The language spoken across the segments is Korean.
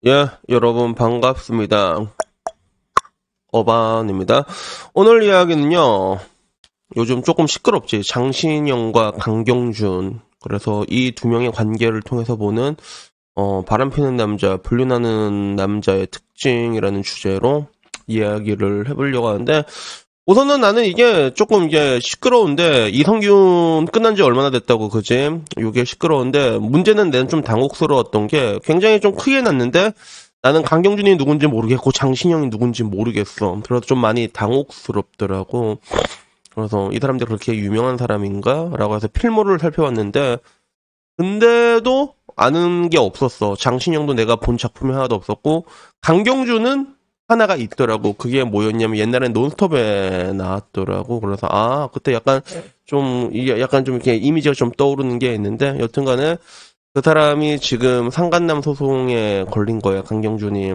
예, 여러분 반갑습니다. 어반입니다. 오늘 이야기는요, 요즘 조금 시끄럽지. 장신영과 강경준. 그래서 이 두 명의 관계를 통해서 보는, 바람피는 남자, 불륜하는 남자의 특징이라는 주제로 이야기를 해보려고 하는데, 우선은 나는 이게 조금 이게 시끄러운데, 이성균 끝난 지 얼마나 됐다고, 그지? 이게 시끄러운데, 문제는 내는 좀 당혹스러웠던 게 굉장히 좀 크게 났는데, 나는 강경준이 누군지 모르겠고, 장신영이 누군지 모르겠어. 그래서 좀 많이 당혹스럽더라고. 그래서 이 사람들이 그렇게 유명한 사람인가? 라고 해서 필모를 살펴봤는데, 근데도 아는 게 없었어. 장신영도 내가 본 작품이 하나도 없었고, 강경준은 하나가 있더라고. 그게 뭐였냐면 옛날엔 논스톱에 나왔더라고. 그래서 그때 약간 좀 이게 약간 좀 이렇게 이미지가 좀 떠오르는 게 있는데 여튼간에 그 사람이 지금 상간남 소송에 걸린 거예요. 강경준이.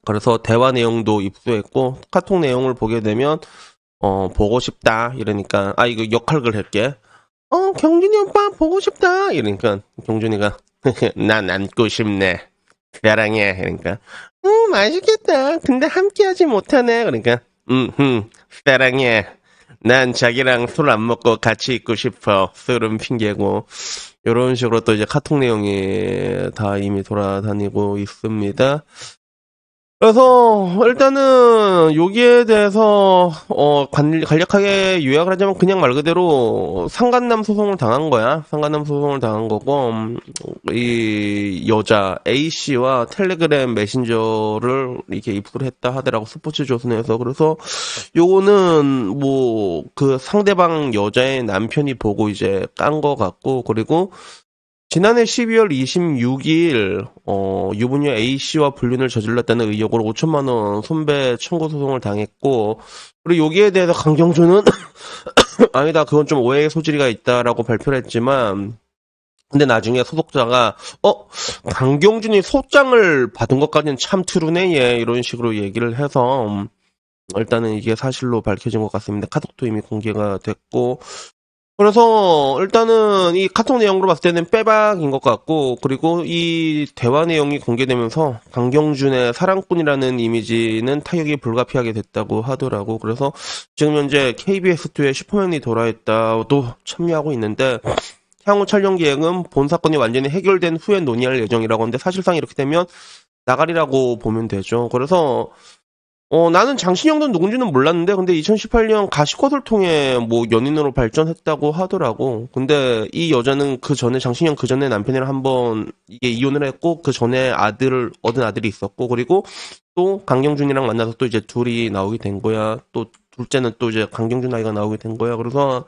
그래서 대화 내용도 입수했고 카톡 내용을 보게 되면 보고 싶다 이러니까 이거 역할을 할게. 경준이 오빠 보고 싶다 이러니까 경준이가 난 안고 싶네. 사랑해. 그러니까, 맛있겠다. 근데 함께하지 못하네. 그러니까, 사랑해. 난 자기랑 술 안 먹고 같이 있고 싶어. 술은 핑계고. 이런 식으로 또 이제 카톡 내용이 다 이미 돌아다니고 있습니다. 그래서 일단은 여기에 대해서 간략하게 요약을 하자면 그냥 말 그대로 상간남 소송을 당한 거야. 상간남 소송을 당한 거고 이 여자 A 씨와 텔레그램 메신저를 이렇게 입수를 했다 하더라고 스포츠 조선에서. 그래서 요거는 뭐 그 상대방 여자의 남편이 보고 이제 깐 거 같고 그리고 지난해 12월 26일 유부녀 A씨와 불륜을 저질렀다는 의혹으로 5천만 원 손배 청구 소송을 당했고 그리고 여기에 대해서 강경준은 아니다 그건 좀 오해의 소지가 있다라고 발표를 했지만 근데 나중에 소속자가 강경준이 소장을 받은 것까지는 참 트루네 얘 이런 식으로 얘기를 해서 일단은 이게 사실로 밝혀진 것 같습니다. 카톡도 이미 공개가 됐고 그래서 일단은 이 카톡 내용으로 봤을 때는 빼박인 것 같고 그리고 이 대화 내용이 공개되면서 강경준의 사랑꾼이라는 이미지는 타격이 불가피하게 됐다고 하더라고. 그래서 지금 현재 KBS2에 슈퍼맨이 돌아있다도 참여하고 있는데 향후 촬영 계획은 본 사건이 완전히 해결된 후에 논의할 예정이라고 하는데 사실상 이렇게 되면 나가리라고 보면 되죠. 그래서 나는 장신영도 누군지는 몰랐는데, 근데 2018년 가시컷을 통해 뭐 연인으로 발전했다고 하더라고. 근데 이 여자는 그 전에, 장신영 그 전에 남편이랑 한번 이게 이혼을 했고, 그 전에 아들을, 얻은 아들이 있었고, 그리고 또 강경준이랑 만나서 또 이제 둘이 나오게 된 거야. 또 둘째는 또 이제 강경준 아이가 나오게 된 거야. 그래서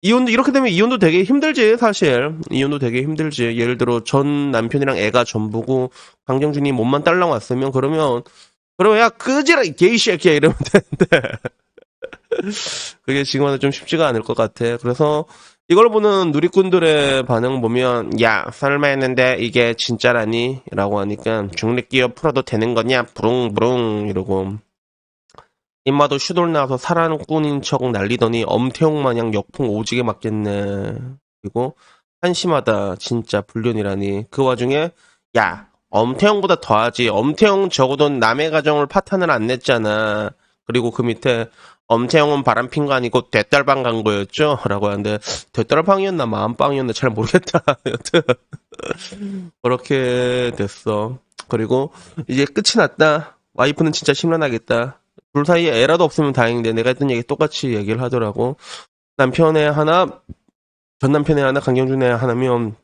이혼도, 이렇게 되면 이혼도 되게 힘들지, 사실. 이혼도 되게 힘들지. 예를 들어 전 남편이랑 애가 전부고, 강경준이 몸만 딸랑 왔으면, 그러면 야 끄지라 이 게이 새끼야 이러면 되는데 그게 지금은 좀 쉽지가 않을 것 같아. 그래서 이걸 보는 누리꾼들의 반응 보면 야 설마 했는데 이게 진짜라니? 라고 하니까 중립기업 풀어도 되는 거냐? 부릉부릉 이러고 임마도 슈돌 나와서 사랑꾼인 척 날리더니 엄태웅 마냥 역풍 오지게 맞겠네. 그리고 한심하다 진짜 불륜이라니. 그 와중에 야 엄태웅보다 더하지. 엄태웅 적어도 남의 가정을 파탄을 안 냈잖아. 그리고 그 밑에 엄태웅은 바람핀 거 아니고 대딸방 간 거였죠? 라고 하는데 대딸방이었나 마음방이었나 잘 모르겠다. 여튼 그렇게 됐어. 그리고 이제 끝이 났다. 와이프는 진짜 심란하겠다. 둘 사이에 애라도 없으면 다행인데 내가 했던 얘기 똑같이 얘기를 하더라고. 남편애 하나, 전 남편애 하나, 강경준애 하나면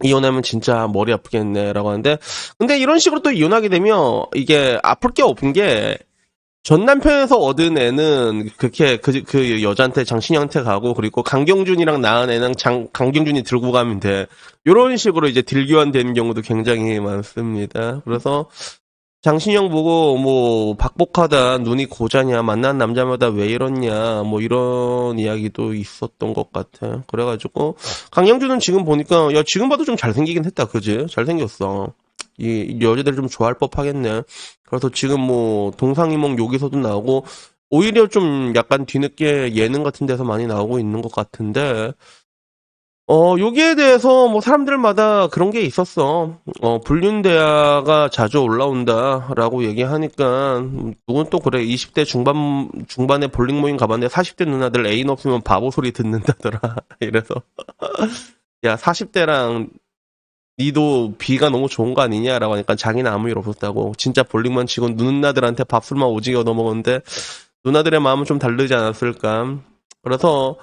이혼하면 진짜 머리 아프겠네라고 하는데 근데 이런 식으로 또 이혼하게 되면 이게 아플 게 없은 게 전 남편에서 얻은 애는 그렇게 그 여자한테 장신영한테 가고 그리고 강경준이랑 낳은 애는 강경준이 들고 가면 돼. 이런 식으로 이제 딜교환 되는 경우도 굉장히 많습니다. 그래서 장신영 보고 뭐 박복하다 눈이 고자냐 만난 남자마다 왜 이러냐 뭐 이런 이야기도 있었던 것 같아. 그래가지고 강영준은 지금 보니까 야 지금 봐도 좀 잘생기긴 했다 그지? 잘생겼어. 이 여자들이 좀 좋아할 법하겠네. 그래서 지금 뭐 동상이몽 여기서도 나오고 오히려 좀 약간 뒤늦게 예능 같은 데서 많이 나오고 있는 것 같은데 여기에 대해서 뭐 사람들마다 그런 게 있었어. 불륜대화가 자주 올라온다라고 얘기하니까, 누군 또 그래. 20대 중반에 볼링 모임 가봤는데 40대 누나들 애인 없으면 바보 소리 듣는다더라. 이래서. 야, 40대랑 니도 비가 너무 좋은 거 아니냐라고 하니까 자기는 아무 일 없었다고. 진짜 볼링만 치고 누나들한테 밥술만 오지게 얻어먹었는데, 누나들의 마음은 좀 다르지 않았을까. 그래서,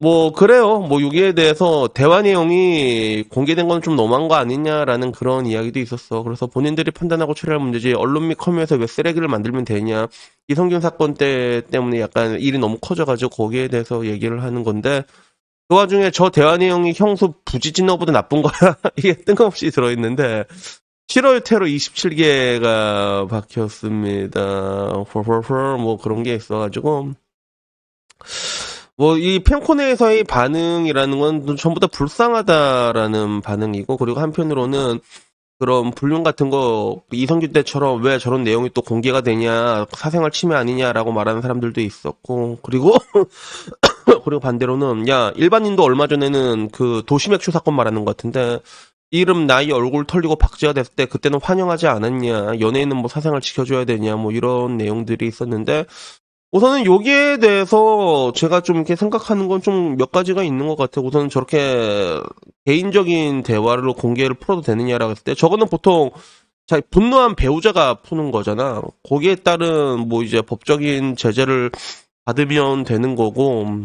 뭐 그래요. 뭐 여기에 대해서 대화 내용이 공개된 건 좀 너무한 거 아니냐라는 그런 이야기도 있었어. 그래서 본인들이 판단하고 처리할 문제지 언론 및 커뮤니에서 왜 쓰레기를 만들면 되냐. 이성균 사건 때문에 약간 일이 너무 커져가지고 거기에 대해서 얘기를 하는 건데 그 와중에 저 대화 내용이 형수 부지진너보다 나쁜 거야. 이게 뜬금없이 들어있는데 7월 테러 27개가 박혔습니다. 뭐 그런 게 있어가지고 뭐, 이 팬코네에서의 반응이라는 건 전부 다 불쌍하다라는 반응이고, 그리고 한편으로는 그런 불륜 같은 거, 이성균 때처럼 왜 저런 내용이 또 공개가 되냐, 사생활 침해 아니냐라고 말하는 사람들도 있었고, 그리고, 그리고 반대로는, 야, 일반인도 얼마 전에는 그 도시맥주 사건 말하는 것 같은데, 이름, 나이, 얼굴 털리고 박제가 됐을 때 그때는 환영하지 않았냐, 연예인은 뭐 사생활 지켜줘야 되냐, 뭐 이런 내용들이 있었는데, 우선은 여기에 대해서 제가 좀 이렇게 생각하는 건 좀 몇 가지가 있는 것 같아요. 우선은 저렇게 개인적인 대화를 공개를 풀어도 되느냐라고 했을 때 저거는 보통 자, 분노한 배우자가 푸는 거잖아. 거기에 따른 뭐 이제 법적인 제재를 받으면 되는 거고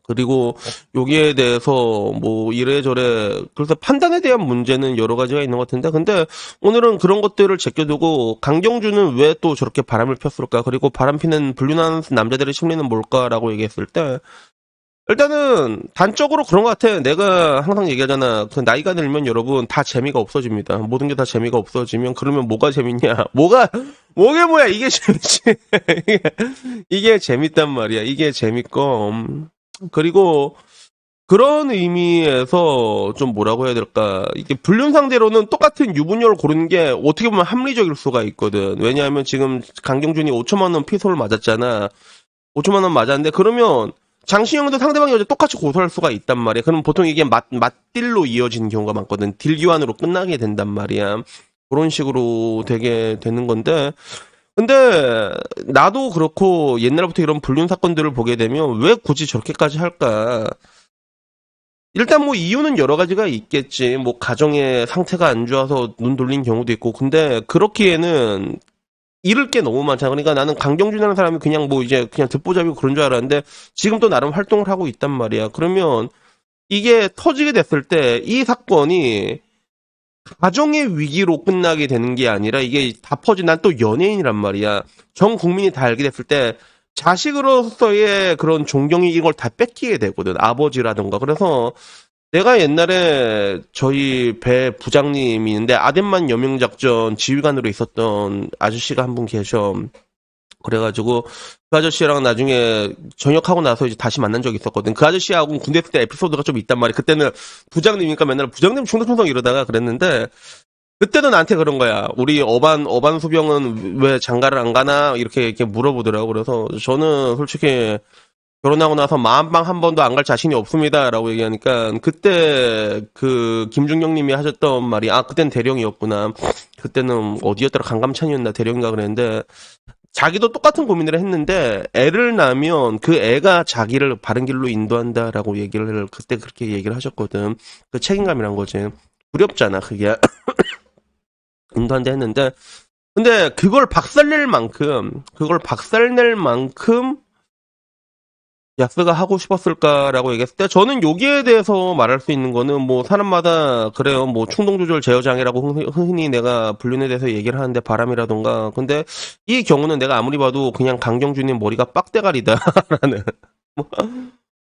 그리고 여기에 대해서 뭐 이래저래 그래서 판단에 대한 문제는 여러 가지가 있는 것 같은데 근데 오늘은 그런 것들을 제껴두고 강경주는 왜 또 저렇게 바람을 폈을까 그리고 바람 피는 불륜하는 남자들의 심리는 뭘까라고 얘기했을 때 일단은 단적으로 그런 것 같아. 내가 항상 얘기하잖아. 그 나이가 들면 여러분 다 재미가 없어집니다. 모든 게 다 재미가 없어지면 그러면 뭐가 재밌냐? 뭐게 뭐야? 이게 재밌지. 이게 재밌단 말이야. 이게 재밌고 그리고 그런 의미에서 좀 뭐라고 해야 될까 이게 불륜 상대로는 똑같은 유부녀를 고르는 게 어떻게 보면 합리적일 수가 있거든. 왜냐하면 지금 강경준이 5천만 원 피소를 맞았잖아. 5천만 원 맞았는데 그러면 장신영도 상대방 여자 똑같이 고소할 수가 있단 말이야. 그럼 보통 이게 맞딜로 이어지는 경우가 많거든. 딜 교환으로 끝나게 된단 말이야. 그런 식으로 되게 되는 건데 근데 나도 그렇고 옛날부터 이런 불륜 사건들을 보게 되면 왜 굳이 저렇게까지 할까? 일단 뭐 이유는 여러 가지가 있겠지. 뭐 가정의 상태가 안 좋아서 눈 돌린 경우도 있고. 근데 그렇기에는 잃을 게 너무 많잖아. 그러니까 나는 강경준이라는 사람이 그냥 뭐 이제 그냥 듣보잡이고 그런 줄 알았는데 지금 또 나름 활동을 하고 있단 말이야. 그러면 이게 터지게 됐을 때 이 사건이 가정의 위기로 끝나게 되는 게 아니라 이게 다 퍼진 난 또 연예인이란 말이야. 전 국민이 다 알게 됐을 때 자식으로서의 그런 존경이 이걸 다 뺏기게 되거든. 아버지라든가. 그래서 내가 옛날에 저희 배 부장님이 있는데 아덴만 여명작전 지휘관으로 있었던 아저씨가 한 분 계셔. 그래가지고 그 아저씨랑 나중에 전역하고 나서 이제 다시 만난 적이 있었거든. 그 아저씨하고 군대 있을 때 에피소드가 좀 있단 말이야. 그때는 부장님이니까 맨날 부장님 충성충성 이러다가 그랬는데 그때도 나한테 그런 거야. 우리 어반 소병은 왜 장가를 안 가나 이렇게 물어보더라고. 그래서 저는 솔직히 결혼하고 나서 마음방 한 번도 안 갈 자신이 없습니다라고 얘기하니까 그때 그 김중경 님이 하셨던 말이 그땐 대령이었구나. 그때는 어디였더라 강감찬이었나 대령인가 그랬는데 자기도 똑같은 고민을 했는데 애를 낳으면 그 애가 자기를 바른 길로 인도한다라고 얘기를 그때 그렇게 얘기를 하셨거든. 그 책임감이란 거지. 두렵잖아 그게. 인도한다 했는데 근데 그걸 박살낼 만큼 약스가 하고 싶었을까라고 얘기했을 때 저는 여기에 대해서 말할 수 있는 거는 뭐 사람마다 그래요. 뭐 충동 조절 제어 장애라고 흔히 내가 불륜에 대해서 얘기를 하는데 바람이라던가 근데 이 경우는 내가 아무리 봐도 그냥 강경준님 머리가 빡대가리다라는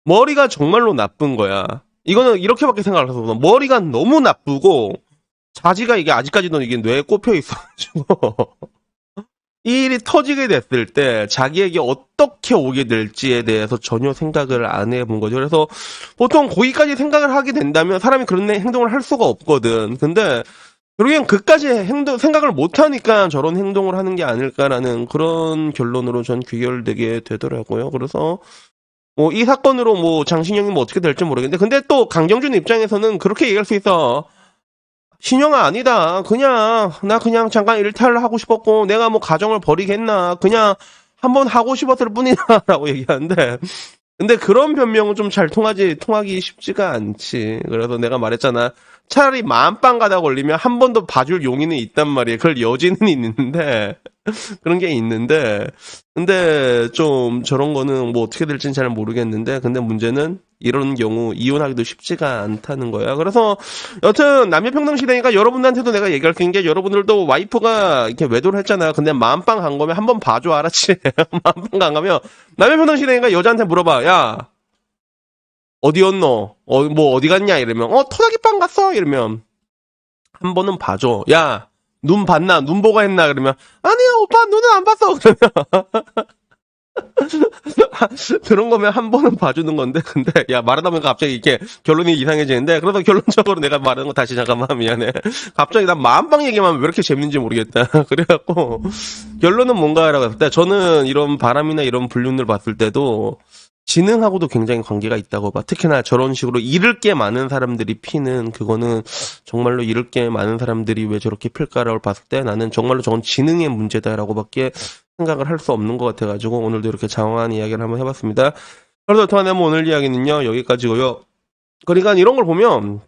머리가 정말로 나쁜 거야. 이거는 이렇게밖에 생각을 해서 머리가 너무 나쁘고 자지가 이게 아직까지도 이게 뇌에 꼽혀 있어가지고 이 일이 터지게 됐을 때 자기에게 어떻게 오게 될지에 대해서 전혀 생각을 안 해본 거죠. 그래서 보통 거기까지 생각을 하게 된다면 사람이 그런 행동을 할 수가 없거든. 근데 결국엔 그까지 생각을 못하니까 저런 행동을 하는 게 아닐까라는 그런 결론으로 전 귀결되게 되더라고요. 그래서 뭐 이 사건으로 뭐 장신영이 뭐 어떻게 될지 모르겠는데 근데 또 강경준 입장에서는 그렇게 얘기할 수 있어. 신영아 아니다. 그냥 나 그냥 잠깐 일탈하고 싶었고 내가 뭐 가정을 버리겠나. 그냥 한번 하고 싶었을 뿐이다라고 얘기하는데 근데 그런 변명은 좀 잘 통하기 쉽지가 않지. 그래서 내가 말했잖아. 차라리 만빵 가다 걸리면 한 번 더 봐줄 용의는 있단 말이야. 그럴 여지는 있는데 그런 게 있는데 근데 좀 저런 거는 뭐 어떻게 될지는 잘 모르겠는데 근데 문제는 이런 경우 이혼하기도 쉽지가 않다는 거야. 그래서 여튼 남녀평등 시대니까 여러분들한테도 내가 얘기할 수 있는 게 여러분들도 와이프가 이렇게 외도를 했잖아. 근데 마음빵 간 거면 한번 봐줘 알았지? 마음빵 간 거면 남녀평등 시대니까 여자한테 물어봐. 야 어디였노? 뭐 어디 갔냐? 이러면 토닥이빵 갔어? 이러면 한 번은 봐줘. 야 눈 봤나? 눈 보고 했나? 그러면 아니야 오빠 눈은 안 봤어. 그런 거면 한 번은 봐주는 건데, 근데, 야, 말하다 보니까 갑자기 이렇게 결론이 이상해지는데, 그래서 결론적으로 내가 말하는 거 다시 잠깐만 미안해. 갑자기 난 마음방 얘기만 하면 왜 이렇게 재밌는지 모르겠다. 그래갖고, 결론은 뭔가라고 했을 때, 저는 이런 바람이나 이런 불륜을 봤을 때도, 지능하고도 굉장히 관계가 있다고 봐. 특히나 저런 식으로 잃을 게 많은 사람들이 피는, 그거는 정말로 잃을 게 많은 사람들이 왜 저렇게 필까라고 봤을 때, 나는 정말로 저건 지능의 문제다라고 밖에 생각을 할 수 없는 것 같아가지고 오늘도 이렇게 장황한 이야기를 한번 해봤습니다. 그래서 어떡하냐면 오늘 이야기는요 여기까지고요. 그러니까 이런 걸 보면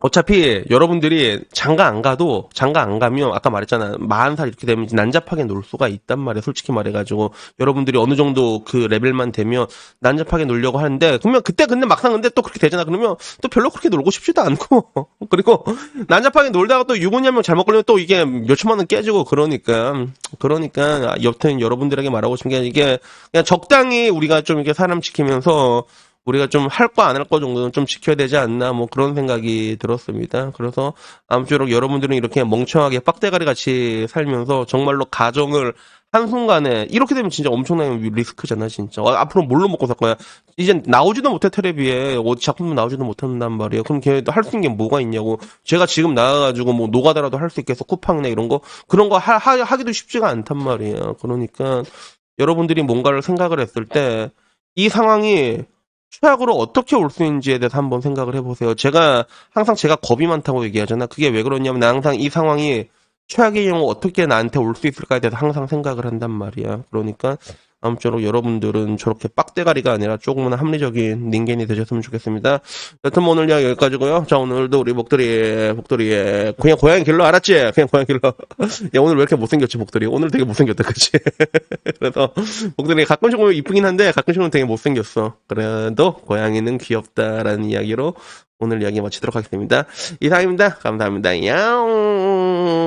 어차피 여러분들이 장가 안 가면 아까 말했잖아 40살 이렇게 되면 이제 난잡하게 놀 수가 있단 말이야. 솔직히 말해가지고 여러분들이 어느 정도 그 레벨만 되면 난잡하게 놀려고 하는데 그러면 그때 근데 막상 근데 또 그렇게 되잖아. 그러면 또 별로 그렇게 놀고 싶지도 않고 그리고 난잡하게 놀다가 또 유부녀 한 명 잘못 걸리면 또 이게 몇천만 원 깨지고 그러니까 여튼 여러분들에게 말하고 싶은 게 이게 그냥 적당히 우리가 좀 이렇게 사람 지키면서 우리가 좀 할 거 안 할 거 정도는 좀 지켜야 되지 않나 뭐 그런 생각이 들었습니다. 그래서 아무쪼록 여러분들은 이렇게 멍청하게 빡대가리 같이 살면서 정말로 가정을 한순간에 이렇게 되면 진짜 엄청난 리스크잖아 진짜. 앞으로 뭘로 먹고 살 거야. 이젠 나오지도 못해 텔레비에 어디 작품도 나오지도 못한단 말이에요. 그럼 걔도 할 수 있는 게 뭐가 있냐고. 제가 지금 나가가지고 뭐 노가다라도 할 수 있겠어. 쿠팡이나 이런 거 그런 거 하기도 쉽지가 않단 말이에요. 그러니까 여러분들이 뭔가를 생각을 했을 때 이 상황이 최악으로 어떻게 올 수 있는지에 대해서 한번 생각을 해보세요. 항상 제가 겁이 많다고 얘기하잖아. 그게 왜 그러냐면, 나 항상 이 상황이 최악의 경우 어떻게 나한테 올 수 있을까에 대해서 항상 생각을 한단 말이야. 그러니까, 아무쪼록 여러분들은 저렇게 빡대가리가 아니라 조금은 합리적인 닌겐이 되셨으면 좋겠습니다. 여튼 뭐 오늘 이야기 여기까지고요. 자, 오늘도 우리 복돌이의 그냥 고양이 길러 알았지? 그냥 고양이 길러. 야, 오늘 왜 이렇게 못생겼지, 복돌이? 오늘 되게 못생겼다, 그치? 그래서, 복돌이 가끔씩 보면 이쁘긴 한데, 가끔씩은 되게 못생겼어. 그래도, 고양이는 귀엽다라는 이야기로 오늘 이야기 마치도록 하겠습니다. 이상입니다. 감사합니다. 야옹.